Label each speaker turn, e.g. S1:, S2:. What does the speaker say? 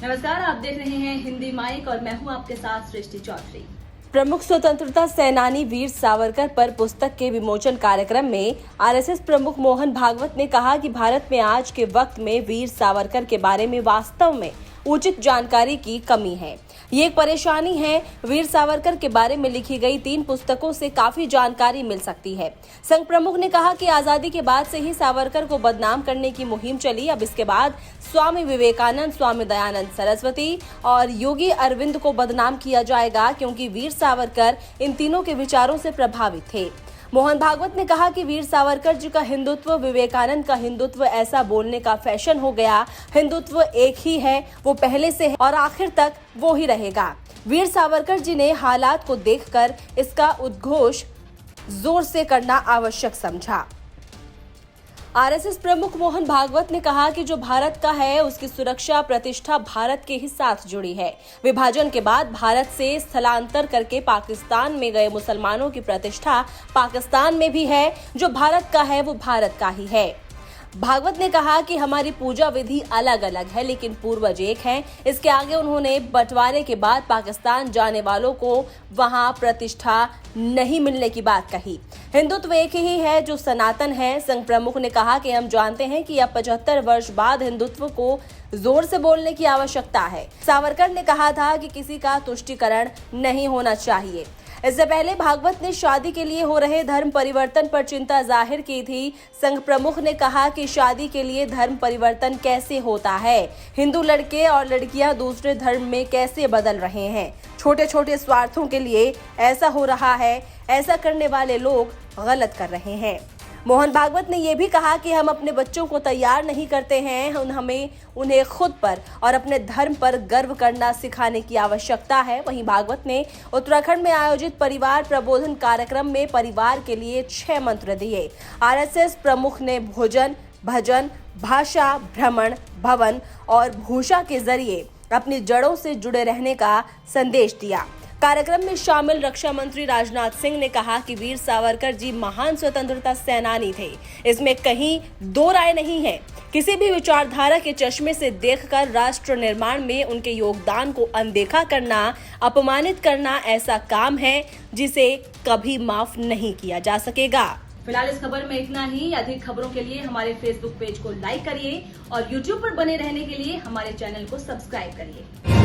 S1: नमस्कार, आप देख रहे हैं हिंदी माइक और मैं हूं आपके साथ सृष्टि चौधरी।
S2: प्रमुख स्वतंत्रता सेनानी वीर सावरकर पर पुस्तक के विमोचन कार्यक्रम में आरएसएस प्रमुख मोहन भागवत ने कहा कि भारत में आज के वक्त में वीर सावरकर के बारे में वास्तव में उचित जानकारी की कमी है। ये एक परेशानी है। वीर सावरकर के बारे में लिखी गई 3 पुस्तकों से काफी जानकारी मिल सकती है। संघ प्रमुख ने कहा कि आजादी के बाद से ही सावरकर को बदनाम करने की मुहिम चली। अब इसके बाद स्वामी विवेकानंद, स्वामी दयानंद सरस्वती और योगी अरविंद को बदनाम किया जाएगा, क्योंकि वीर सावरकर इन तीनों के विचारों से प्रभावित थे। मोहन भागवत ने कहा कि वीर सावरकर जी का हिंदुत्व, विवेकानंद का हिंदुत्व ऐसा बोलने का फैशन हो गया। हिंदुत्व एक ही है, वो पहले से है और आखिर तक वो ही रहेगा। वीर सावरकर जी ने हालात को देखकर इसका उद्घोष जोर से करना आवश्यक समझा। आरएसएस प्रमुख मोहन भागवत ने कहा कि जो भारत का है उसकी सुरक्षा प्रतिष्ठा भारत के ही साथ जुड़ी है। विभाजन के बाद भारत से स्थलांतर करके पाकिस्तान में गए मुसलमानों की प्रतिष्ठा पाकिस्तान में भी है। जो भारत का है वो भारत का ही है। भागवत ने कहा कि हमारी पूजा विधि अलग अलग है, लेकिन पूर्वज एक हैं। इसके आगे उन्होंने बंटवारे के बाद पाकिस्तान जाने वालों को वहां प्रतिष्ठा नहीं मिलने की बात कही। हिंदुत्व एक ही है जो सनातन है। संघ प्रमुख ने कहा कि हम जानते हैं कि अब 75 वर्ष बाद हिंदुत्व को जोर से बोलने की आवश्यकता है। सावरकर ने कहा था कि किसी का तुष्टीकरण नहीं होना चाहिए। इससे पहले भागवत ने शादी के लिए हो रहे धर्म परिवर्तन पर चिंता जाहिर की थी। संघ प्रमुख ने कहा कि शादी के लिए धर्म परिवर्तन कैसे होता है, हिंदू लड़के और लड़कियां दूसरे धर्म में कैसे बदल रहे हैं। छोटे छोटे स्वार्थों के लिए ऐसा हो रहा है। ऐसा करने वाले लोग गलत कर रहे हैं। मोहन भागवत ने यह भी कहा कि हम अपने बच्चों को तैयार नहीं करते हैं। हमें उन्हें खुद पर और अपने धर्म पर गर्व करना सिखाने की आवश्यकता है। वहीं भागवत ने उत्तराखंड में आयोजित परिवार प्रबोधन कार्यक्रम में परिवार के लिए 6 मंत्र दिए। आरएसएस प्रमुख ने भोजन, भजन, भाषा, भ्रमण, भवन और भूषा के जरिए अपनी जड़ों से जुड़े रहने का संदेश दिया। कार्यक्रम में शामिल रक्षा मंत्री राजनाथ सिंह ने कहा कि वीर सावरकर जी महान स्वतंत्रता सेनानी थे। इसमें कहीं दो राय नहीं है। किसी भी विचारधारा के चश्मे से देखकर राष्ट्र निर्माण में उनके योगदान को अनदेखा करना, अपमानित करना ऐसा काम है जिसे कभी माफ नहीं किया जा सकेगा।
S1: फिलहाल इस खबर में इतना ही। अधिक खबरों के लिए हमारे फेसबुक पेज को लाइक करिए और यूट्यूब पर बने रहने के लिए हमारे चैनल को सब्सक्राइब करिए।